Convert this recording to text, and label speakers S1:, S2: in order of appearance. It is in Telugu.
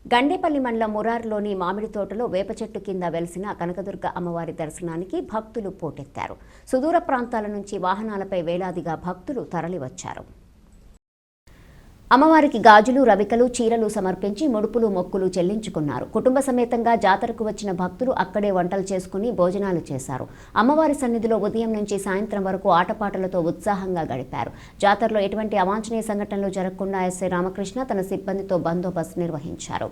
S1: గండేపల్లి మండలం మురార్లోని మామిడి తోటలో వేప చెట్టు కింద వెలిసిన కనకదుర్గ అమ్మవారి దర్శనానికి భక్తులు పోటెత్తారు. సుదూర ప్రాంతాల నుంచి వాహనాలపై వేలాదిగా భక్తులు తరలివచ్చారు. అమ్మవారికి గాజులు, రవికలు, చీరలు సమర్పించి ముడుపులు, మొక్కులు చెల్లించుకున్నారు. కుటుంబ సమేతంగా జాతరకు వచ్చిన భక్తులు అక్కడే వంటలు చేసుకుని భోజనాలు చేశారు. అమ్మవారి సన్నిధిలో ఉదయం నుంచి సాయంత్రం వరకు ఆటపాటలతో ఉత్సాహంగా గడిపారు. జాతరలో ఎటువంటి అవాంఛనీయ సంఘటనలు జరగకుండా ఎస్ఐ రామకృష్ణ తన సిబ్బందితో బందోబస్తు నిర్వహించారు.